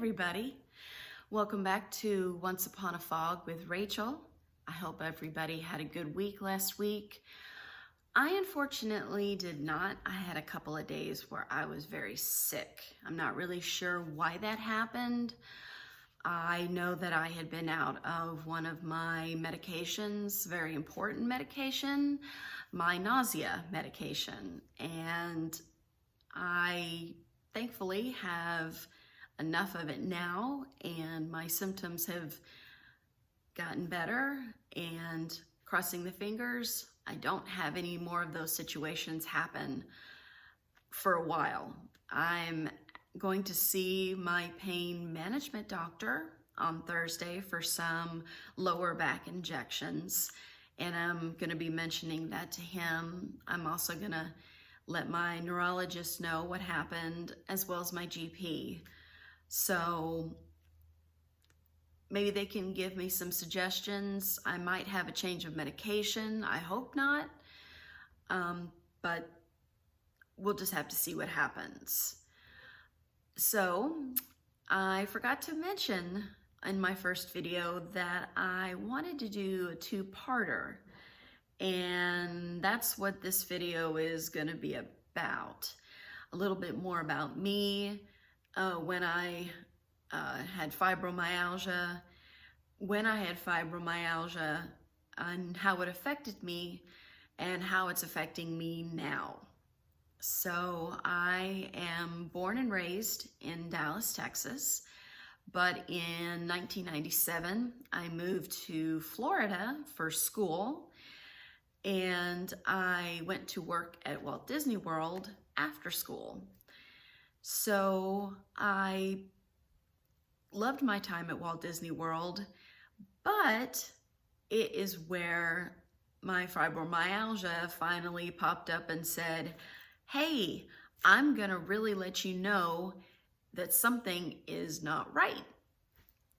everybody. Welcome back to Once Upon a Fog with Rachel. I hope everybody had a good week last week. I unfortunately did not. I had a couple of days where I was very sick. I'm not really sure why that happened. I know that I had been out of one of my medications, very important medication, my nausea medication, and I thankfully have enough of it now, and my symptoms have gotten better, and crossing the fingers, I don't have any more of those situations happen for a while. I'm going to see my pain management doctor on Thursday for some lower back injections, and I'm going to be mentioning that to him. I'm also going to let my neurologist know what happened, as well as my GP. So maybe they can give me some suggestions. I might have a change of medication. I hope not, but we'll just have to see what happens. So I forgot to mention in my first video that I wanted to do a two-parter, and that's what this video is going to be about. A little bit more about me, when I had fibromyalgia, and how it affected me and how it's affecting me now. So I am born and raised in Dallas, Texas, but in 1997, I moved to Florida for school, and I went to work at Walt Disney World after school. So I loved my time at Walt Disney World, but it is where my fibromyalgia finally popped up and said, hey, I'm gonna really let you know that something is not right.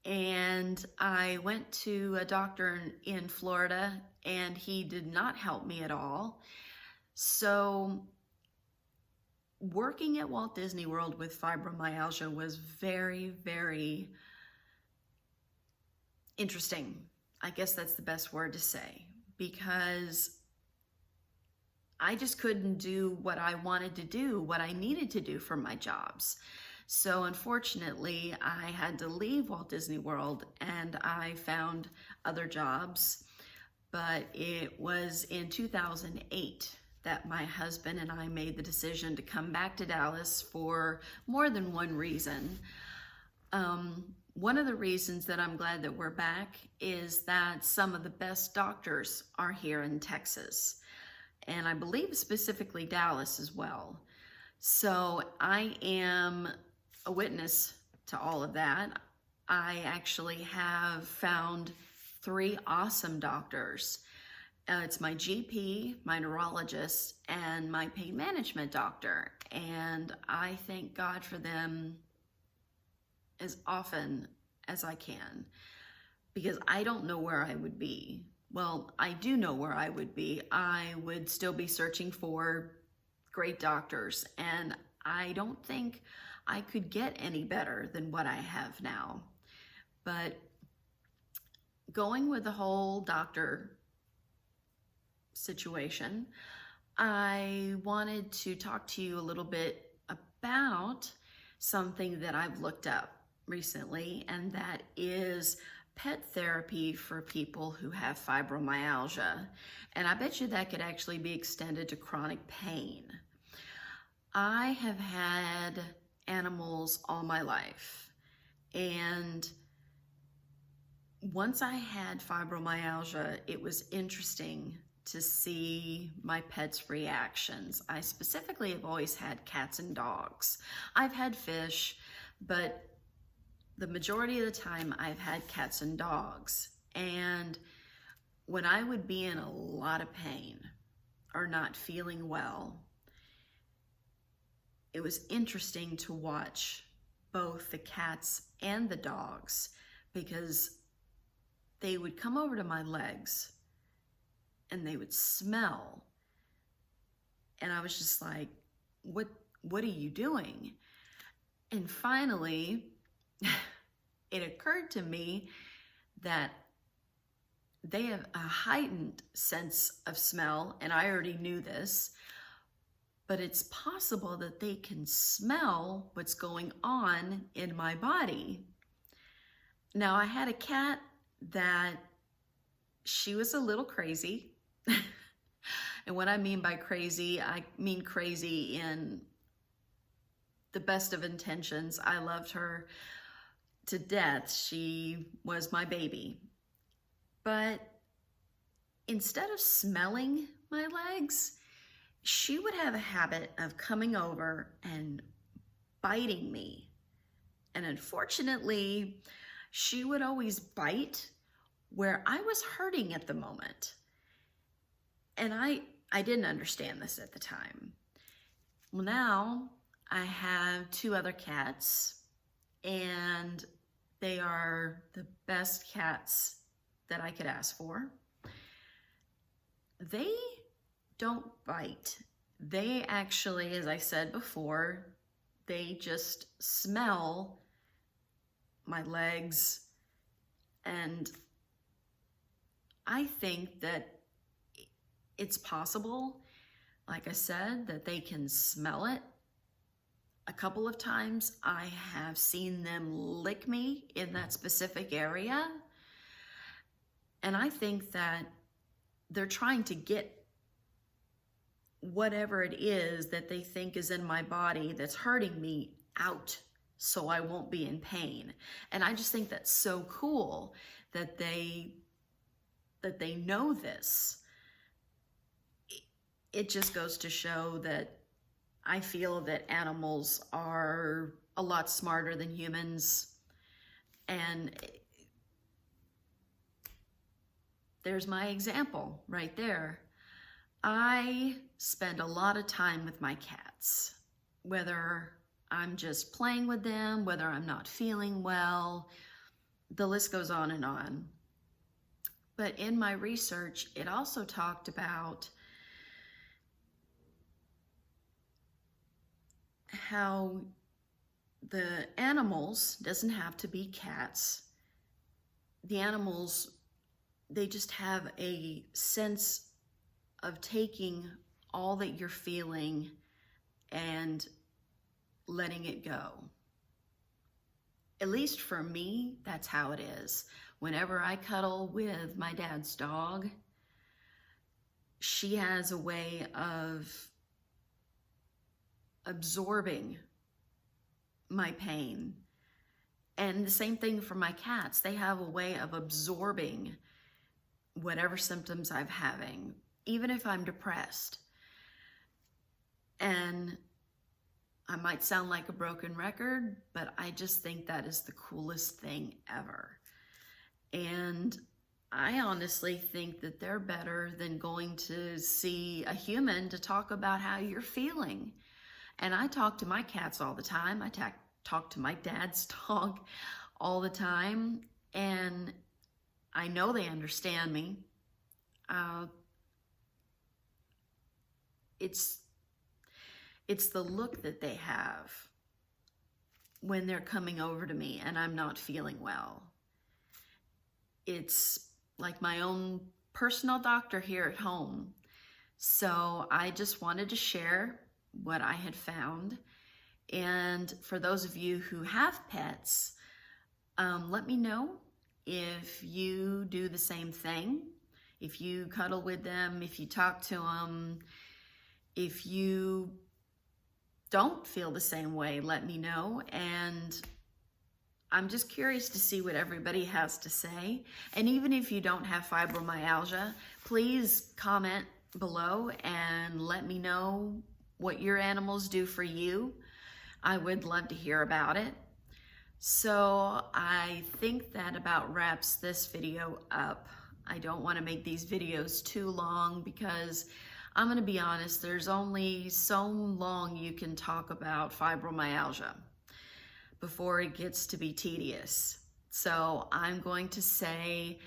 And I went to a doctor in Florida, and he did not help me at all. So working at Walt Disney World with fibromyalgia was very, very interesting. I guess that's the best word to say, because I just couldn't do what I wanted to do, what I needed to do for my jobs. So unfortunately, I had to leave Walt Disney World, and I found other jobs. But it was in 2008 that my husband and I made the decision to come back to Dallas for more than one reason. One of the reasons that I'm glad that we're back is that some of the best doctors are here in Texas, and I believe specifically Dallas as well. So I am a witness to all of that. I actually have found 3 awesome doctors. It's my GP, my neurologist, and my pain management doctor. And I thank God for them as often as I can, because I don't know where I would be. Well, I do know where I would be. I would still be searching for great doctors, and I don't think I could get any better than what I have now. But going with the whole doctor situation, I wanted to talk to you a little bit about something that I've looked up recently, and that is pet therapy for people who have fibromyalgia. And I bet you that could actually be extended to chronic pain. I have had animals all my life, and once I had fibromyalgia, it was interesting to see my pets' reactions. I specifically have always had cats and dogs. I've had fish, but the majority of the time I've had cats and dogs. And when I would be in a lot of pain or not feeling well, it was interesting to watch both the cats and the dogs, because they would come over to my legs and they would smell. And I was just like, what are you doing? And finally, it occurred to me that they have a heightened sense of smell, and I already knew this, but it's possible that they can smell what's going on in my body. Now, I had a cat that she was a little crazy. And what I mean by crazy, I mean crazy in the best of intentions. I loved her to death. She was my baby. But instead of smelling my legs, she would have a habit of coming over and biting me. And unfortunately, she would always bite where I was hurting at the moment. And I didn't understand this at the time. Well, now I have 2 other cats, and they are the best cats that I could ask for. They don't bite. They actually, as I said before, they just smell my legs, and I think that it's possible, like I said, that they can smell it. A couple of times I have seen them lick me in that specific area, and I think that they're trying to get whatever it is that they think is in my body that's hurting me out so I won't be in pain. And I just think that's so cool that they know this. It just goes to show that I feel that animals are a lot smarter than humans. And there's my example right there. I spend a lot of time with my cats, whether I'm just playing with them, whether I'm not feeling well, the list goes on and on. But in my research, it also talked about how the animals, doesn't have to be cats, the animals, they just have a sense of taking all that you're feeling and letting it go. At least for me, that's how it is. Whenever I cuddle with my dad's dog, she has a way of absorbing my pain. And the same thing for my cats. They have a way of absorbing whatever symptoms I'm having, even if I'm depressed. And I might sound like a broken record, but I just think that is the coolest thing ever. And I honestly think that they're better than going to see a human to talk about how you're feeling. And I talk to my cats all the time. I talk to my dad's dog all the time. And I know they understand me. It's the look that they have when they're coming over to me and I'm not feeling well. It's like my own personal doctor here at home. So I just wanted to share what I had found. And for those of you who have pets, let me know if you do the same thing, if you cuddle with them, if you talk to them, if you don't feel the same way, let me know. And I'm just curious to see what everybody has to say. And even if you don't have fibromyalgia, please comment below and let me know what your animals do for you. I would love to hear about it. So I think that about wraps this video up. I don't want to make these videos too long because I'm going to be honest, there's only so long you can talk about fibromyalgia before it gets to be tedious. So I'm going to say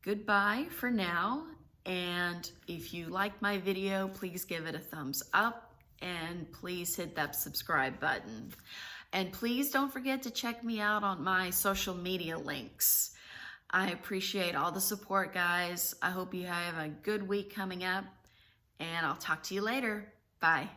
goodbye for now. And if you like my video, please give it a thumbs up and please hit that subscribe button. And please don't forget to check me out on my social media links. I appreciate all the support, guys. I hope you have a good week coming up, and I'll talk to you later. Bye.